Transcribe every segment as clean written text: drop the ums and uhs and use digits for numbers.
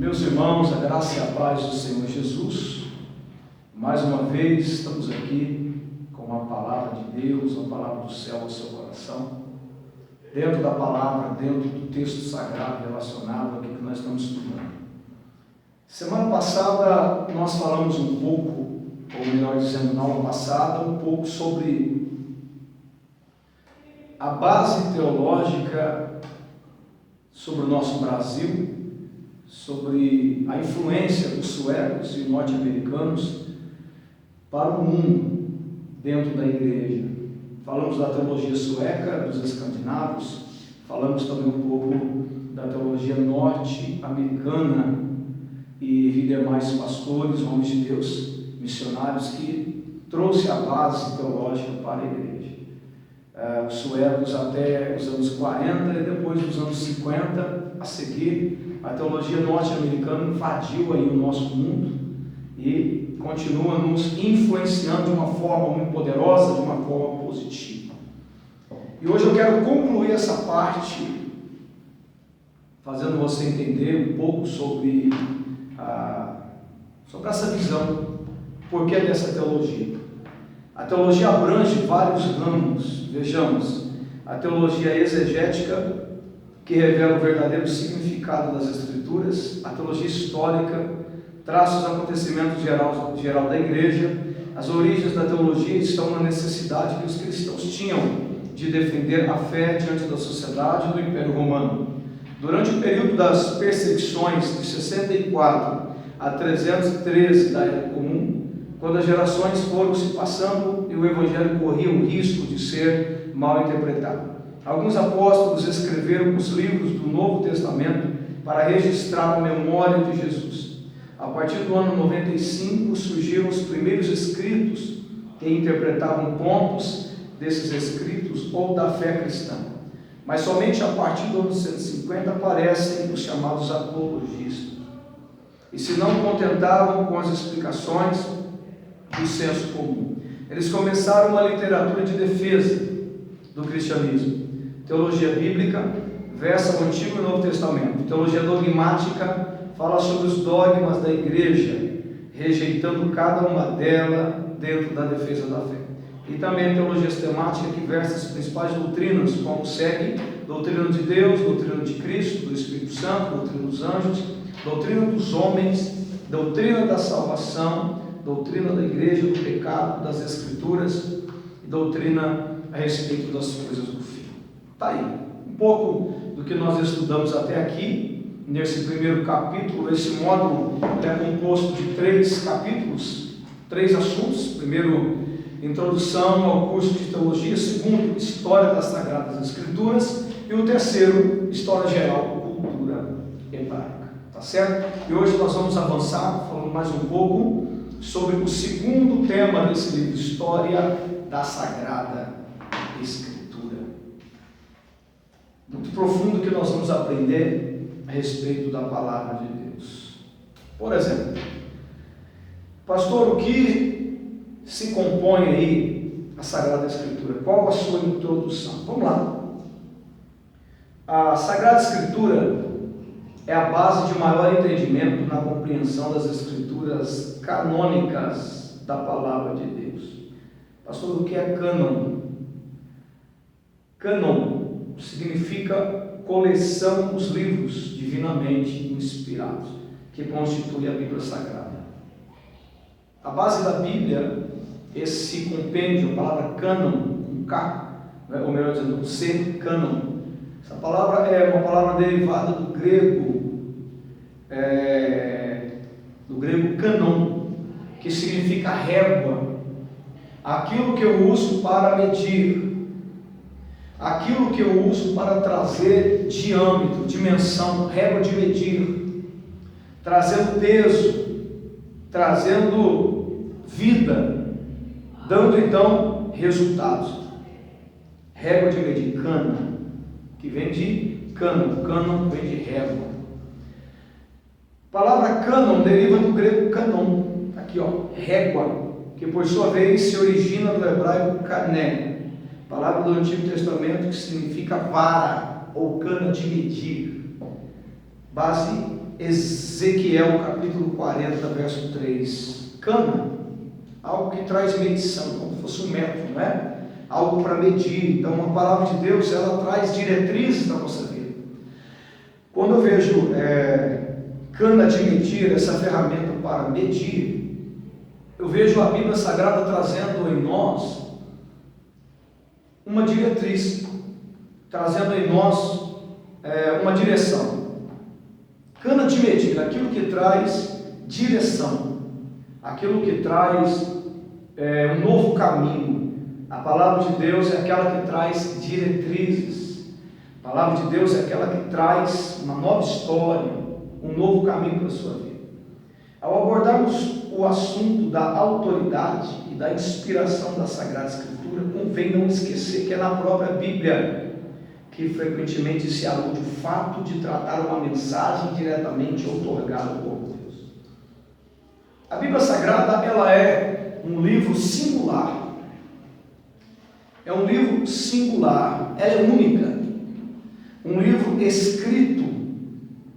Meus irmãos, a graça e a paz do Senhor Jesus, mais uma vez estamos aqui com a palavra de Deus, a palavra do céu ao seu coração, dentro da palavra, dentro do texto sagrado relacionado ao que nós estamos estudando. Semana passada nós falamos um pouco, ou melhor dizendo, na aula passada, um pouco sobre a base teológica sobre o nosso Brasil, sobre a influência dos suecos e norte-americanos para o mundo dentro da igreja. Falamos da teologia sueca, dos escandinavos, falamos também um pouco da teologia norte-americana e demais pastores, homens de Deus, missionários que trouxe a base teológica para a igreja. Os suecos até os anos 40 e depois dos anos 50 a seguir, a teologia norte-americana invadiu aí o nosso mundo e continua nos influenciando de uma forma muito poderosa, de uma forma positiva. E hoje eu quero concluir essa parte, fazendo você entender um pouco sobre essa visão, por que dessa teologia. A teologia abrange vários ramos. Vejamos, a teologia exegética, que revela o verdadeiro significado das Escrituras, a teologia histórica, traça os acontecimentos geral da igreja. As origens da teologia estão na necessidade que os cristãos tinham de defender a fé diante da sociedade do Império Romano. Durante o período das perseguições de 64 a 313 da Era Comum, quando as gerações foram se passando e o Evangelho corria o risco de ser mal interpretado, alguns apóstolos escreveram os livros do Novo Testamento para registrar a memória de Jesus. A partir do ano 95 surgiram os primeiros escritos que interpretavam pontos desses escritos ou da fé cristã. Mas somente a partir do ano 150 aparecem os chamados apologistas. E se não contentavam com as explicações do senso comum, eles começaram uma literatura de defesa do cristianismo. Teologia bíblica versa o Antigo e o Novo Testamento. Teologia dogmática fala sobre os dogmas da igreja, rejeitando cada uma delas dentro da defesa da fé. E também a teologia sistemática, que versa as principais doutrinas, como segue: doutrina de Deus, doutrina de Cristo, do Espírito Santo, doutrina dos anjos, doutrina dos homens, doutrina da salvação, doutrina da igreja, do pecado, das Escrituras e doutrina a respeito das coisas do fim. Está aí um pouco do que nós estudamos até aqui, nesse primeiro capítulo. Esse módulo é composto de 3 capítulos, 3 assuntos. Primeiro, introdução ao curso de teologia. Segundo, história das Sagradas Escrituras. E o terceiro, história geral, cultura hebraica. Tá certo? E hoje nós vamos avançar, falando mais um pouco sobre o segundo tema desse livro, História da Sagrada Escritura. Muito profundo que nós vamos aprender a respeito da palavra de Deus. Por exemplo, pastor, o que se compõe aí a Sagrada Escritura? Qual a sua introdução? Vamos lá. A Sagrada Escritura é a base de maior entendimento na compreensão das Escrituras canônicas da palavra de Deus. Pastor, o que é cânon? Cânon significa coleção dos livros divinamente inspirados, que constitui a Bíblia Sagrada. A base da Bíblia, esse compêndio, a palavra cânon, com K, ou melhor dizendo, com C, cânon. Essa palavra é uma palavra derivada do grego canon, que significa régua, aquilo que eu uso para medir, aquilo que eu uso para trazer diâmetro, dimensão, régua de medir, trazendo peso, trazendo vida, dando então resultados. Régua de medir, cana, que vem de cano, cano vem de régua. A palavra cânon deriva do grego canon, aqui ó, régua, que por sua vez se origina do hebraico kané, palavra do Antigo Testamento que significa vara ou cana de medir. Base Ezequiel capítulo 40, verso 3. Cana, algo que traz medição, como se fosse um método, não é? Algo para medir. Então, a palavra de Deus, ela traz diretrizes na nossa vida. Quando eu vejo cana de medir, essa ferramenta para medir, eu vejo a Bíblia Sagrada trazendo em nós uma diretriz, trazendo em nós uma direção. Cana de medir, aquilo que traz direção, aquilo que traz um novo caminho. A palavra de Deus é aquela que traz diretrizes. A palavra de Deus é aquela que traz uma nova história, um novo caminho para a sua vida. Ao abordarmos o assunto da autoridade e da inspiração da Sagrada Escritura, convém não esquecer que é na própria Bíblia que frequentemente se alude o fato de tratar uma mensagem diretamente outorgada por Deus. A Bíblia Sagrada, ela é um livro singular. É um livro singular, ela é única. Um livro escrito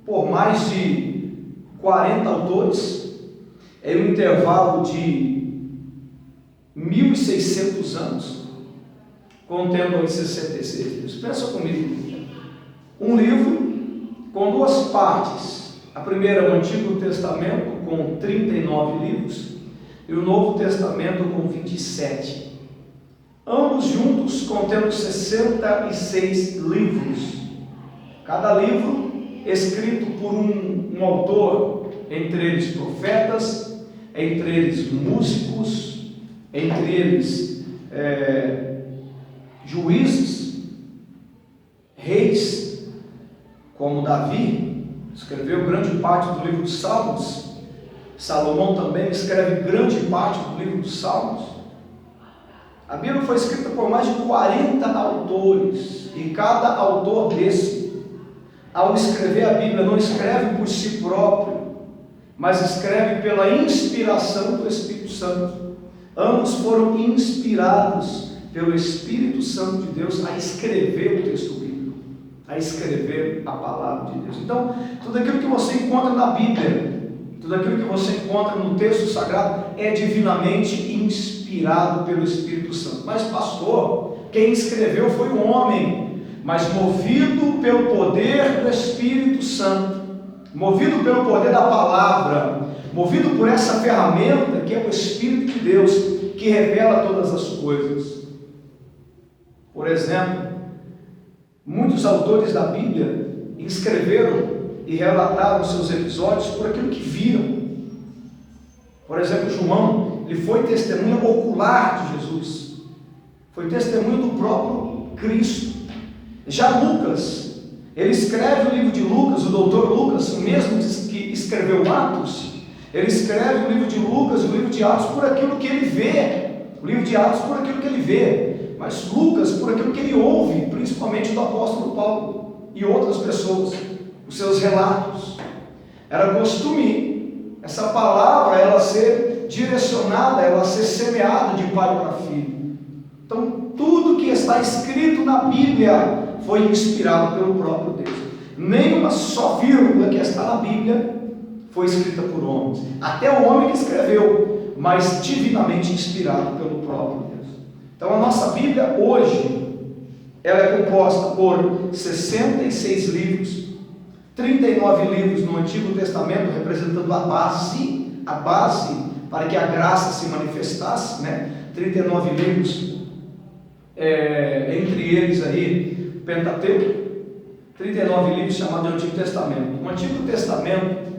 por mais de 40 autores, em um intervalo de 1.600 anos, contendo aí 66 livros. Pensa comigo, um livro com duas partes. A primeira, o Antigo Testamento, com 39 livros, e o Novo Testamento, com 27. Ambos juntos contendo 66 livros. Cada livro escrito por um autor, entre eles profetas, entre eles músicos, entre eles juízes, reis, como Davi, escreveu grande parte do livro dos Salmos. Salomão também escreve grande parte do livro dos Salmos. A Bíblia foi escrita por mais de 40 autores, e cada autor desse, ao escrever a Bíblia, não escreve por si próprio, mas escreve pela inspiração do Espírito Santo. Ambos foram inspirados pelo Espírito Santo de Deus a escrever o texto bíblico, a escrever a palavra de Deus. Então, tudo aquilo que você encontra na Bíblia, tudo aquilo que você encontra no texto sagrado é divinamente inspirado pelo Espírito Santo. Mas pastor, quem escreveu foi um homem, mas movido pelo poder do Espírito Santo, movido pelo poder da palavra, movido por essa ferramenta que é o Espírito de Deus, que revela todas as coisas. Por exemplo, muitos autores da Bíblia escreveram e relataram seus episódios por aquilo que viram. Por exemplo, João, ele foi testemunha ocular de Jesus, foi testemunha do próprio Cristo. Já Lucas, ele escreve o livro de Lucas, o doutor Lucas, o mesmo que escreveu Atos, ele escreve o livro de Lucas e o livro de Atos por aquilo que ele vê, o livro de Atos por aquilo que ele vê, mas Lucas por aquilo que ele ouve, principalmente do apóstolo Paulo e outras pessoas, os seus relatos. Era costume essa palavra ela ser direcionada, ela ser semeada de pai para filho. Então tudo que está escrito na Bíblia foi inspirado pelo próprio Deus. Nenhuma só vírgula que está na Bíblia foi escrita por homens, até o homem que escreveu, mas divinamente inspirado pelo próprio Deus. Então a nossa Bíblia hoje, ela é composta por 66 livros, 39 livros no Antigo Testamento, representando a base para que a graça se manifestasse, né? 39 livros, entre eles aí, Pentateuco, 39 livros chamados de Antigo Testamento. O Antigo Testamento,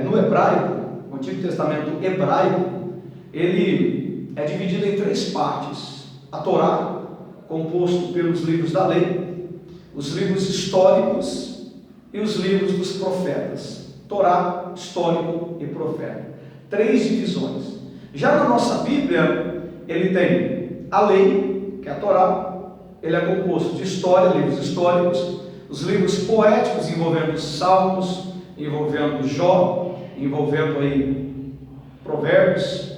no hebraico, o Antigo Testamento hebraico, ele é dividido em três partes: a Torá, composto pelos livros da lei, os livros históricos e os livros dos profetas. Torá, histórico e profeta. Três divisões. Já na nossa Bíblia, ele tem a lei, que é a Torá, ele é composto de história, livros históricos, os livros poéticos envolvendo os Salmos, envolvendo Jó, envolvendo aí Provérbios,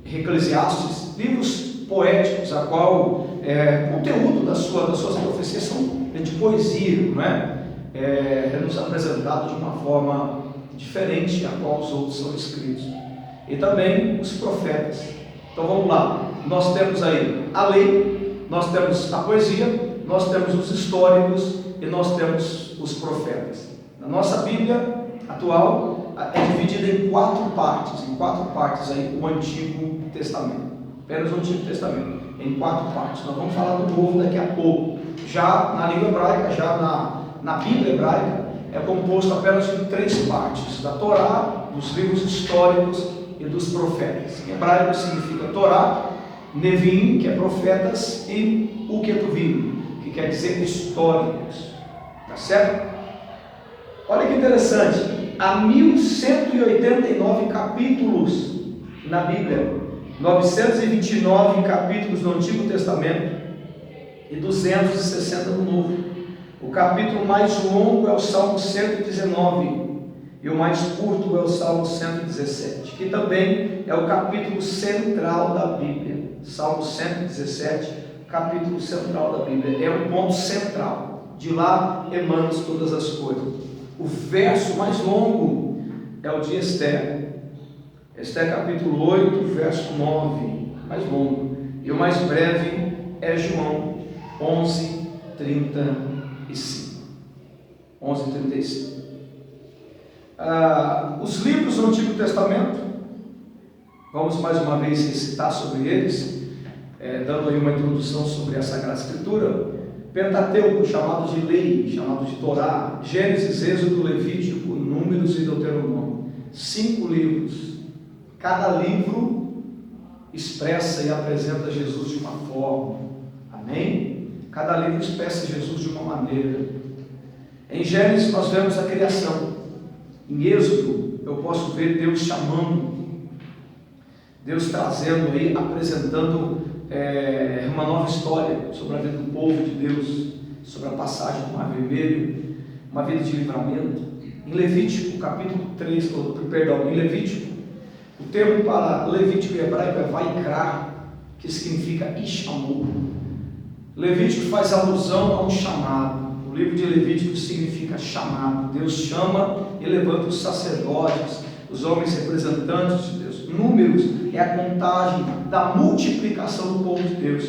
Eclesiastes, livros poéticos, a qual o conteúdo das suas profecias são de poesia, não é? É nos apresentado de uma forma diferente a qual os outros são escritos. E também os profetas. Então vamos lá, nós temos aí a lei, nós temos a poesia, nós temos os históricos e nós temos os profetas. Na nossa Bíblia atual é dividida em quatro partes aí o Antigo Testamento, apenas o Antigo Testamento, em quatro partes. Nós vamos falar do Novo daqui a pouco. Já na língua hebraica, já na Bíblia hebraica, é composto apenas de três partes: da Torá, dos livros históricos e dos profetas. Em hebraico significa Torá, Nevim, que é profetas, e Uketuvim, que quer dizer históricos. Tá certo? Olha que interessante, há 1189 capítulos na Bíblia, 929 capítulos no Antigo Testamento e 260 no Novo. O capítulo mais longo é o Salmo 119 e o mais curto é o Salmo 117, que também é o capítulo central da Bíblia. Salmo 117, capítulo central da Bíblia, é um ponto central, de lá emanam todas as coisas. O verso mais longo é o de Esther, capítulo 8, verso 9, mais longo, e o mais breve é João 11:35. Os livros do Antigo Testamento, vamos mais uma vez recitar sobre eles, dando aí uma introdução sobre a Sagrada Escritura. Pentateuco, chamado de lei, chamado de Torá, Gênesis, Êxodo, Levítico, Números e Deuteronômio. 5 livros. Cada livro expressa e apresenta Jesus de uma forma. Amém? Cada livro expressa Jesus de uma maneira. Em Gênesis nós vemos a criação. Em Êxodo eu posso ver Deus chamando, Deus trazendo aí, apresentando uma nova história sobre a vida do povo de Deus, sobre a passagem do Mar Vermelho, uma vida de livramento. Em Levítico, capítulo 3, em Levítico, o termo para Levítico em hebraico é Vaikra, que significa Ishamor. Levítico faz alusão a um chamado. O livro de Levítico significa chamado. Deus chama e levanta os sacerdotes, os homens representantes de Deus. Números é a contagem da multiplicação do povo de Deus.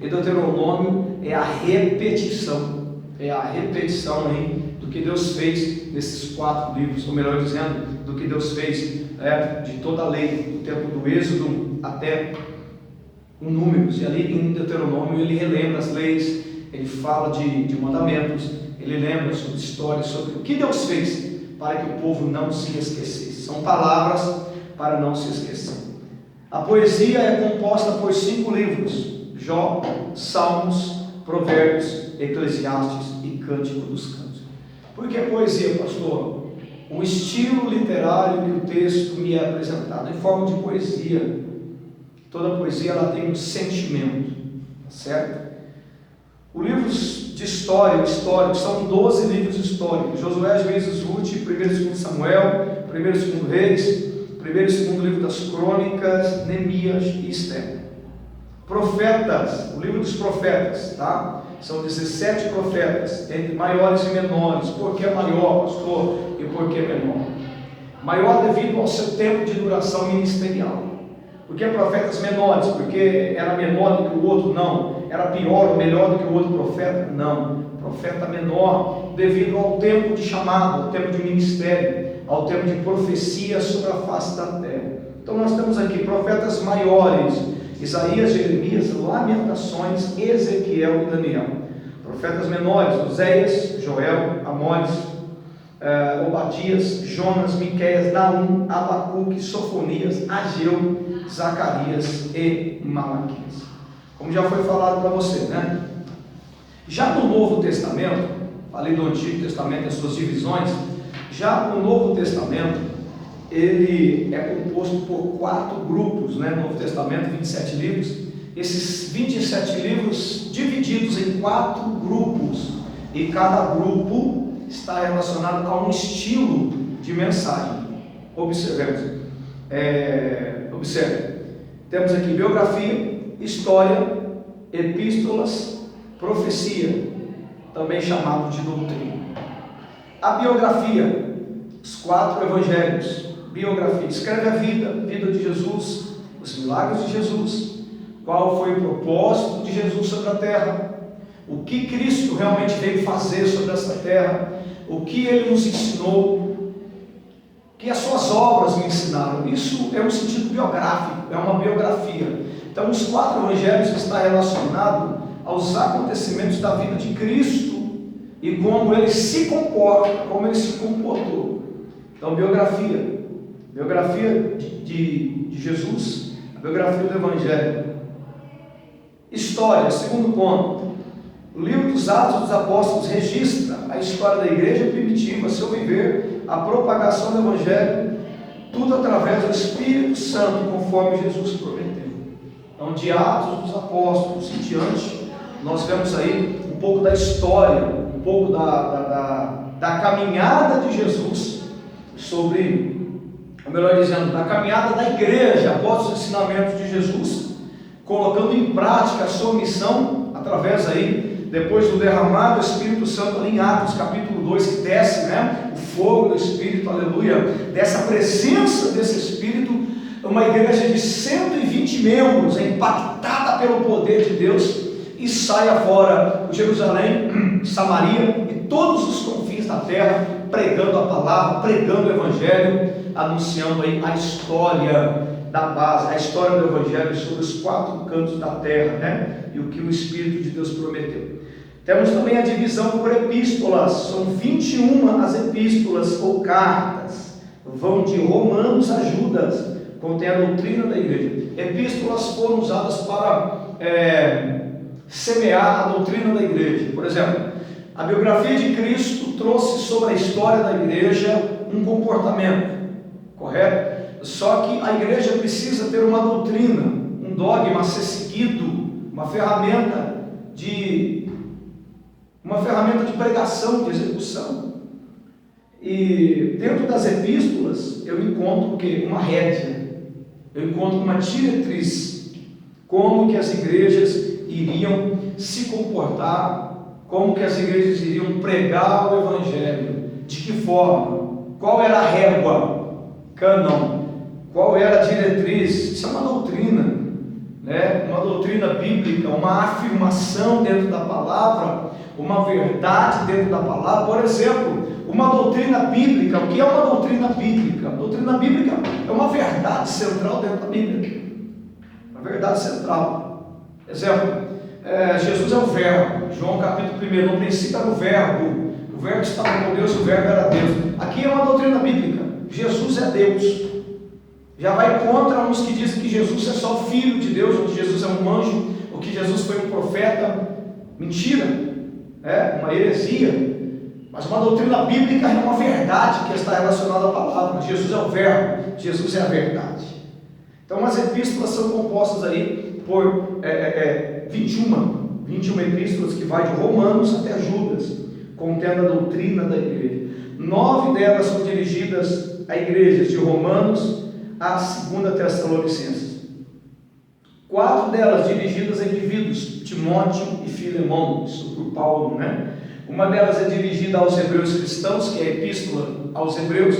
E Deuteronômio é a repetição. Hein, do que Deus fez nesses 4 livros, ou melhor dizendo, do que Deus fez de toda a lei, do tempo do Êxodo até o Números. E ali em Deuteronômio ele relembra as leis, ele fala de mandamentos, ele lembra sobre histórias, sobre o que Deus fez para que o povo não se esquecesse. São palavras para não se esquecer. A poesia é composta por 5 livros: Jó, Salmos, Provérbios, Eclesiastes e Cântico dos Cânticos. Por que poesia, pastor? O estilo literário que o texto me é apresentado em forma de poesia. Toda poesia ela tem um sentimento, certo? Os livros de história, históricos, são 12 livros históricos: Josué, Juízes, Ruth, 1º e 2º Samuel, 1º e 2º Reis, 1º e 2º livro das Crônicas, Neemias e Esther. Profetas, o livro dos profetas, tá? São 17 profetas, entre maiores e menores. Por que maior, pastor? E por que menor? Maior devido ao seu tempo de duração ministerial. Por que profetas menores? Porque era menor do que o outro? Não. Era pior ou melhor do que o outro profeta? Não. Profeta menor devido ao tempo de chamado, ao tempo de ministério, ao tempo de profecia sobre a face da terra. Então nós temos aqui profetas maiores: Isaías, Jeremias, Lamentações, Ezequiel e Daniel. Profetas menores: Oséias, Joel, Amós, Obadias, Jonas, Miqueias, Naum, Abacuque, Sofonias, Ageu, Zacarias e Malaquias. Como já foi falado para você, né? Já no Novo Testamento, falei do Antigo Testamento e as suas divisões. Já no Novo Testamento, ele é composto por 4 grupos, né? No Novo Testamento, 27 livros. Esses 27 livros divididos em 4 grupos, e cada grupo está relacionado a um estilo de mensagem. Observemos. Observe. Temos aqui biografia, história, epístolas, profecia, também chamado de doutrina. A biografia os 4 evangelhos, biografia, escreve a vida de Jesus, os milagres de Jesus, qual foi o propósito de Jesus sobre a terra, o que Cristo realmente veio fazer sobre essa terra, o que Ele nos ensinou, o que as suas obras me ensinaram. Isso é um sentido biográfico, é uma biografia. Então os 4 evangelhos estão relacionados aos acontecimentos da vida de Cristo e como Ele se comporta, como Ele se comportou. Então biografia de Jesus, a biografia do Evangelho. História, segundo ponto. O livro dos Atos dos Apóstolos registra a história da igreja primitiva, seu viver, a propagação do Evangelho, tudo através do Espírito Santo, conforme Jesus prometeu. Então, de Atos dos Apóstolos em diante, nós vemos aí um pouco da história, um pouco da caminhada de Jesus, ou melhor dizendo, da caminhada da igreja após os ensinamentos de Jesus, colocando em prática a sua missão através aí, depois do derramar do Espírito Santo ali em Atos capítulo 2, que desce, o fogo do Espírito, aleluia, dessa presença desse Espírito, uma igreja de 120 membros, impactada pelo poder de Deus, e sai afora de Jerusalém, Samaria e todos os confins da terra, pregando a palavra, pregando o Evangelho, anunciando aí a história da base, a história do Evangelho sobre os 4 cantos da terra, e o que o Espírito de Deus prometeu. Temos também a divisão por epístolas, são 21 as epístolas ou cartas, vão de Romanos a Judas, contém a doutrina da igreja. Epístolas foram usadas para semear a doutrina da igreja. Por exemplo, a biografia de Cristo trouxe sobre a história da igreja um comportamento, correto? Só que a igreja precisa ter uma doutrina, um dogma a ser seguido, uma ferramenta de pregação, de execução. E dentro das epístolas eu encontro o quê? Uma rédea, eu encontro uma diretriz, como que as igrejas iriam se comportar, como que as igrejas iriam pregar o Evangelho, de que forma, qual era a régua, cânon, qual era a diretriz. Isso é uma doutrina, uma doutrina bíblica, uma afirmação dentro da palavra, uma verdade dentro da palavra. Por exemplo, uma doutrina bíblica. O que é uma doutrina bíblica? A doutrina bíblica é uma verdade central dentro da Bíblia, uma verdade central. Exemplo, Jesus é o verbo, João capítulo 1, no princípio era o verbo estava com Deus, o verbo era Deus. Aqui é uma doutrina bíblica, Jesus é Deus. Já vai contra uns que dizem que Jesus é só filho de Deus, ou que Jesus é um anjo, ou que Jesus foi um profeta. Mentira, uma heresia. Mas uma doutrina bíblica é uma verdade que está relacionada à palavra. Jesus é o verbo, Jesus é a verdade. Então as epístolas são compostas aí por 21 epístolas, que vai de Romanos até Judas, contendo a doutrina da igreja. 9 delas são dirigidas a igrejas de Romanos a 2 Tessalonicenses. 4 delas dirigidas a indivíduos, Timóteo e Filemão, isso por Paulo, Uma delas é dirigida aos hebreus cristãos, que é a epístola aos hebreus,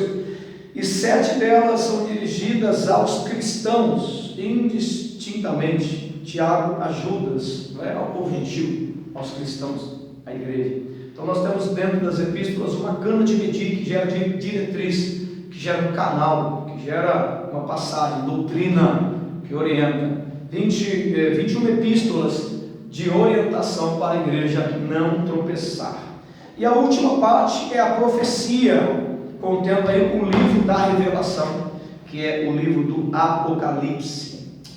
e 7 delas são dirigidas aos cristãos, indistintamente. Tiago a Judas, ao povo gentil, aos cristãos, à igreja. Então nós temos dentro das epístolas uma cana de medir que gera diretriz, que gera um canal, que gera uma passagem, doutrina que orienta. 21 epístolas de orientação para a igreja não tropeçar. E a última parte é a profecia, contendo aí o livro da revelação, que é o livro do Apocalipse.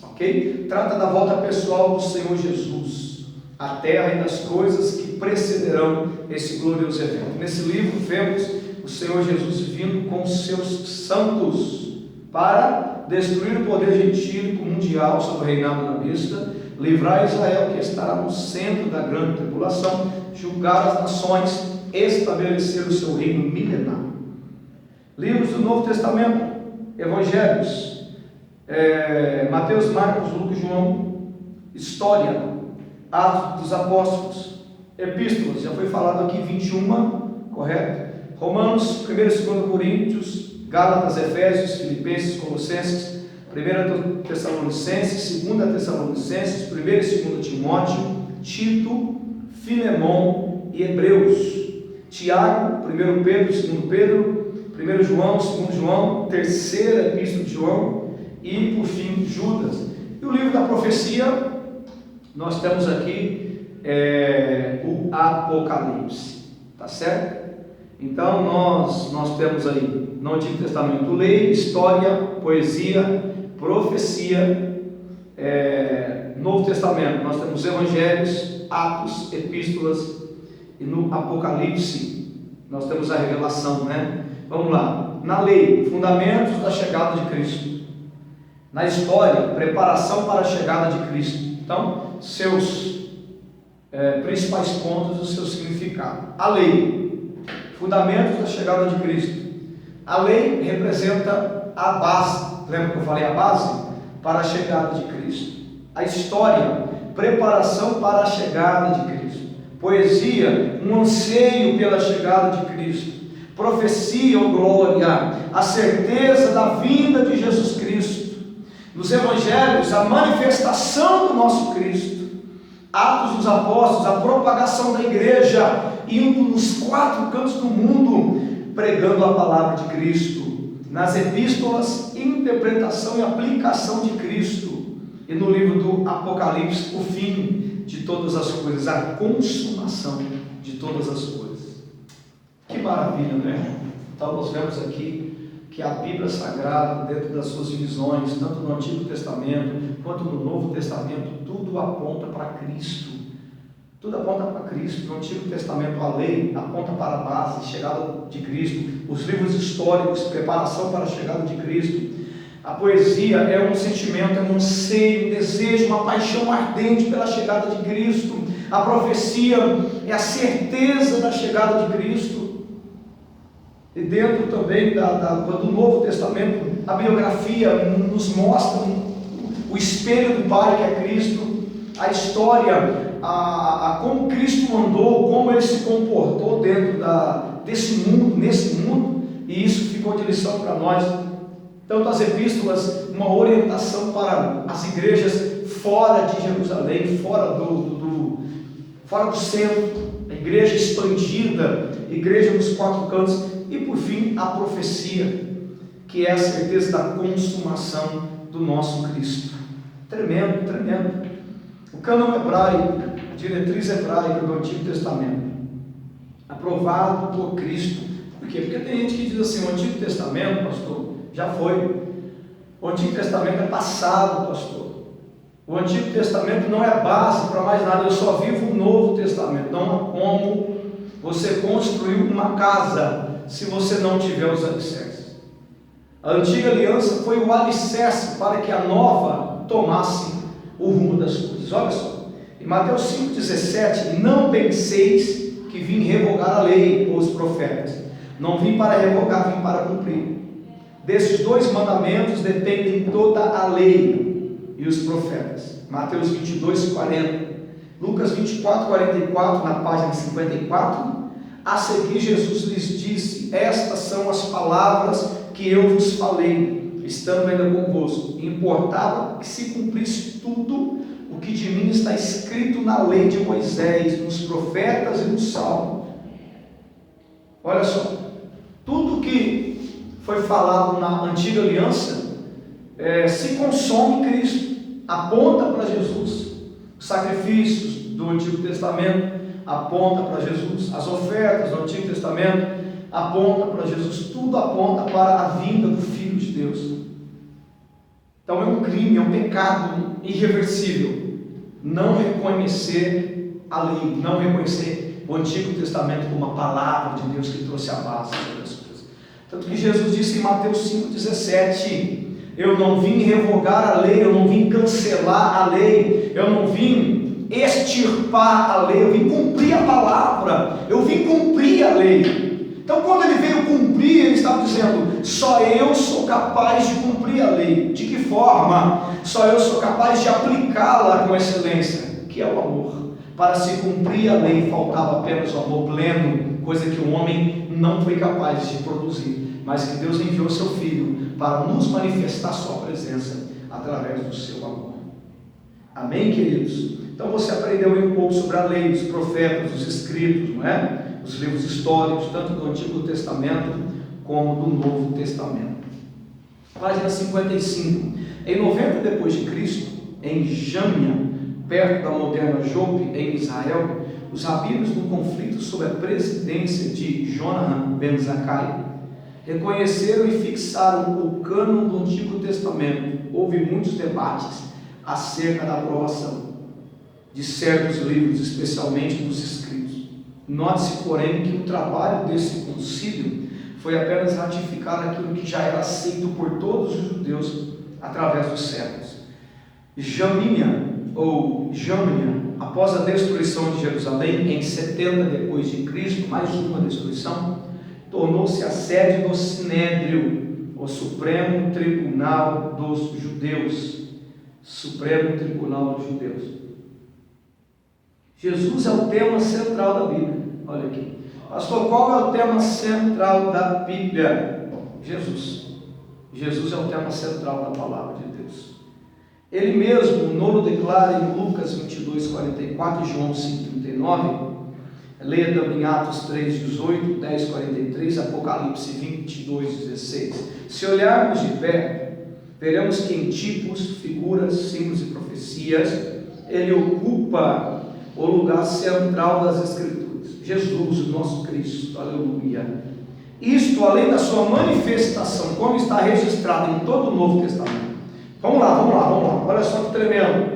Ok? Trata da volta pessoal do Senhor Jesus, a terra e das coisas que precederão esse glorioso evento. Nesse livro vemos o Senhor Jesus vindo com os seus santos para destruir o poder gentílico mundial sobre o reinado da besta, livrar Israel, que estará no centro da grande tribulação, julgar as nações, estabelecer o seu reino milenar. Livros do Novo Testamento, Evangelhos, Mateus, Marcos, Lucas, João. História, Atos dos Apóstolos, epístolas, já foi falado aqui 21, correto? Romanos, 1 e 2 Coríntios, Gálatas, Efésios, Filipenses, Colossenses, 1 Tessalonicenses, 2 Tessalonicenses, 1 e 2 Timóteo, Tito, Filemão e Hebreus. Tiago, 1 Pedro, 2 Pedro, 1 João, 2 João, 3ª Epístola de João e, por fim, Judas. E o livro da profecia, nós temos aqui o Apocalipse, tá certo? Então nós temos aí no Antigo Testamento lei, história, poesia, profecia. Novo Testamento nós temos evangelhos, atos, epístolas, e no Apocalipse nós temos a revelação, né? Vamos lá. Na lei, fundamentos da chegada de Cristo. Na história, preparação para a chegada de Cristo. Então, seus principais pontos, o seu significado. A lei, fundamentos da chegada de Cristo. A lei representa a base. Lembra que eu falei a base? Para a chegada de Cristo. A história, preparação para a chegada de Cristo. Poesia, um anseio pela chegada de Cristo. Profecia ou glória, a certeza da vinda de Jesus Cristo. Nos evangelhos, a manifestação do nosso Cristo. Atos dos apóstolos, a propagação da igreja, indo nos 4 cantos do mundo, pregando a palavra de Cristo. Nas epístolas, interpretação e aplicação de Cristo. E no livro do Apocalipse, o fim de todas as coisas, a consumação de todas as coisas. Que maravilha, né? Então nós vemos aqui que a Bíblia Sagrada, dentro das suas divisões, tanto no Antigo Testamento quanto no Novo Testamento, tudo aponta para Cristo. Tudo aponta para Cristo. No Antigo Testamento, a lei aponta para a base, chegada de Cristo. Os livros históricos, preparação para a chegada de Cristo. A poesia é um sentimento, é um anseio, um desejo, uma paixão ardente pela chegada de Cristo. A profecia é a certeza da chegada de Cristo. E dentro também do Novo Testamento, a biografia nos mostra o espelho do Pai, que é Cristo. A história, como Cristo andou, como Ele se comportou dentro desse mundo, nesse mundo. E isso ficou de lição para nós. Tanto as epístolas, uma orientação para as igrejas fora de Jerusalém, fora do centro, a igreja expandida, igreja nos 4 cantos, e por fim a profecia, que é a certeza da consumação do nosso Cristo. Tremendo, tremendo. O cânon hebraico, a diretriz hebraica do Antigo Testamento, aprovado por Cristo. Por quê? Porque tem gente que diz assim: o Antigo Testamento, pastor, já foi. O Antigo Testamento é passado, pastor. O Antigo Testamento não é base para mais nada. Eu só vivo o Novo Testamento. Não há como você construir uma casa se você não tiver os alicerces. A antiga aliança foi o alicerce para que a nova tomasse o rumo das coisas. Olha só, em Mateus 5,17: não penseis que vim revogar a lei ou os profetas. Não vim para revogar, vim para cumprir. Desses 2 mandamentos dependem toda a lei e os profetas. Mateus 22:40. Lucas 24:44, na página 54. A seguir, Jesus lhes disse: estas são as palavras que eu vos falei, estando ainda convosco. Importava que se cumprisse tudo o que de mim está escrito na lei de Moisés, nos profetas e nos salmos. Olha só, tudo que foi falado na antiga aliança se consome em Cristo, aponta para Jesus. Os sacrifícios do Antigo Testamento aponta para Jesus, as ofertas do Antigo Testamento apontam para Jesus, tudo aponta para a vinda do Filho de Deus. Então é um crime, é um pecado irreversível não reconhecer a lei, não reconhecer o Antigo Testamento como a palavra de Deus que trouxe a base das coisas. Tanto que Jesus disse em Mateus 5,17: eu não vim revogar a lei, eu não vim cancelar a lei, eu não vim extirpar a lei, eu vim cumprir a palavra, eu vim cumprir a lei. Então, quando ele veio cumprir, ele estava dizendo: só eu sou capaz de cumprir a lei. De que forma? Só eu sou capaz de aplicá-la com excelência, que é o amor. Para se cumprir a lei, faltava apenas o amor pleno, coisa que o homem não foi capaz de produzir, mas que Deus enviou seu Filho para nos manifestar sua presença através do seu amor. Amém, queridos? Então você aprendeu um pouco sobre a lei, os profetas, os escritos, não é? Os livros históricos, tanto do Antigo Testamento como do Novo Testamento. Página 55. Em 90 depois de Cristo, em Jâmia, perto da moderna Jope, em Israel, os rabinos, no conflito sob a presidência de Johanan ben Zakkai, reconheceram e fixaram o cânon do Antigo Testamento. Houve muitos debates acerca da aprovação de certos livros, especialmente dos escritos. Note-se, porém, que o trabalho desse concílio foi apenas ratificar aquilo que já era aceito por todos os judeus através dos séculos. Jamínia, ou Jâmnia, após a destruição de Jerusalém em 70 depois de Cristo, mais uma destruição, tornou-se a sede do Sinédrio, o Supremo Tribunal dos Judeus. Supremo Tribunal dos Judeus. Jesus é o tema central da Bíblia. Olha aqui. Pastor, qual é o tema central da Bíblia? Jesus. Jesus é o tema central da palavra de Deus. Ele mesmo, o nono declara em Lucas 22, 44 e João 5, 39. Leia também Atos 3, 18, 10, 43, Apocalipse 22, 16. Se olharmos de perto, veremos que em tipos, figuras, símbolos e profecias, ele ocupa o lugar central das Escrituras. Jesus, o nosso Cristo, aleluia. Isto, além da sua manifestação, como está registrado em todo o Novo Testamento. Vamos lá, olha só que tremendo.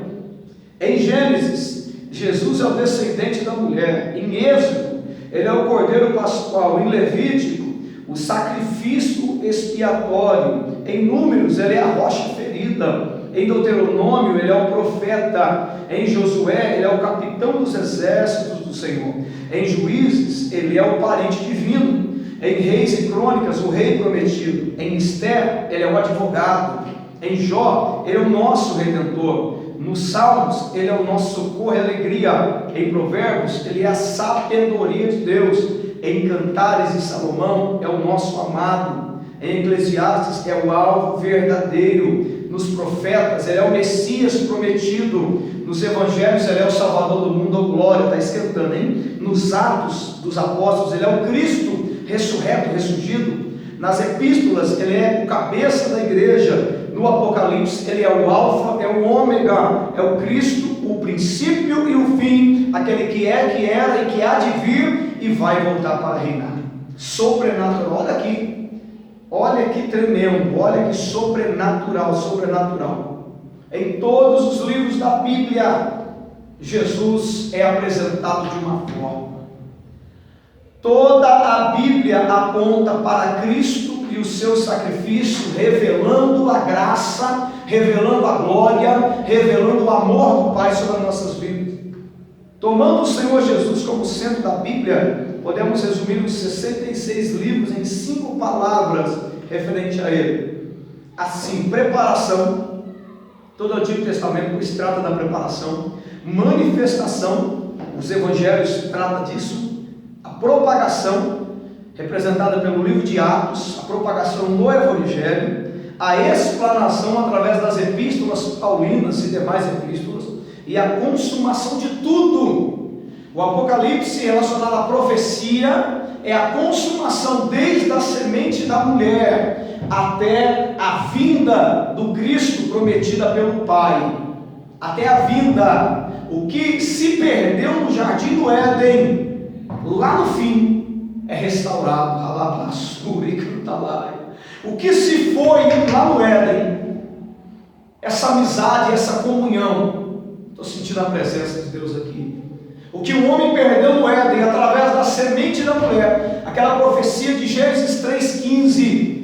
Em Gênesis, Jesus é o descendente da mulher. Em Êxodo, ele é o Cordeiro Pascual. Em Levítico, o sacrifício expiatório. Em Números, ele é a rocha ferida. Em Deuteronômio, ele é o profeta. Em Josué, ele é o capitão dos exércitos do Senhor. Em Juízes, ele é o parente divino. Em Reis e Crônicas, o rei prometido. Em Esther, ele é o advogado. Em Jó, ele é o nosso redentor. Nos Salmos, ele é o nosso socorro e alegria. Em Provérbios, ele é a sabedoria de Deus. Em Cantares de Salomão, é o nosso amado. Em Eclesiastes, é o alvo verdadeiro. Nos profetas, ele é o Messias prometido. Nos evangelhos, ele é o Salvador do mundo, oh glória, está esquentando, hein? Nos Atos dos Apóstolos, ele é o Cristo ressurreto, ressurgido. Nas epístolas, ele é o cabeça da igreja. No Apocalipse, ele é o alfa, é o ômega, é o Cristo, o princípio e o fim, aquele que é, que era e que há de vir e vai voltar para reinar. Sobrenatural, olha que tremendo, olha que sobrenatural. Em todos os livros da Bíblia, Jesus é apresentado de uma forma. Toda a Bíblia aponta para Cristo e o seu sacrifício, revelando a graça, revelando a glória, revelando o amor do Pai sobre as nossas vidas. Tomando o Senhor Jesus como centro da Bíblia, podemos resumir os 66 livros em 5 palavras referente a ele. Assim, preparação. Todo o Antigo Testamento se trata da preparação. Manifestação, os evangelhos tratam disso. A propagação, representada pelo livro de Atos, a propagação no Evangelho, a explanação através das epístolas paulinas e demais epístolas, e a consumação de tudo. O Apocalipse, relacionado à profecia, é a consumação desde a semente da mulher até a vinda do Cristo prometida pelo Pai, até a vinda, o que se perdeu no jardim do Éden, lá no fim é restaurado. O que se foi lá no Éden, essa amizade, essa comunhão, estou sentindo a presença de Deus aqui. O que o homem perdeu no Éden através da semente da mulher, aquela profecia de Gênesis 3,15,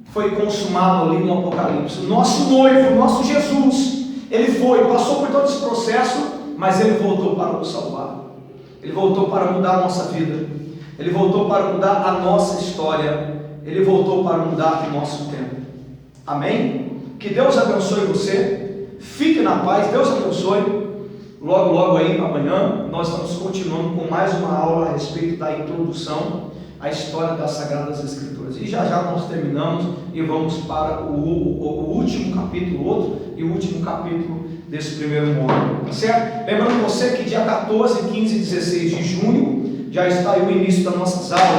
foi consumado ali no Apocalipse. O nosso noivo, o nosso Jesus, ele passou por todo esse processo, mas ele voltou para nos salvar. Ele voltou para mudar a nossa vida. Ele voltou para mudar a nossa história. Ele voltou para mudar o nosso tempo. Amém? Que Deus abençoe você. Fique na paz. Deus abençoe. Logo aí amanhã nós estamos continuando com mais uma aula a respeito da introdução. a história das Sagradas Escrituras. E já já nós terminamos e vamos para o último capítulo, e o último capítulo desse primeiro módulo, tá certo? Lembrando você que dia 14, 15 e 16 de junho já está aí o início das nossas aulas.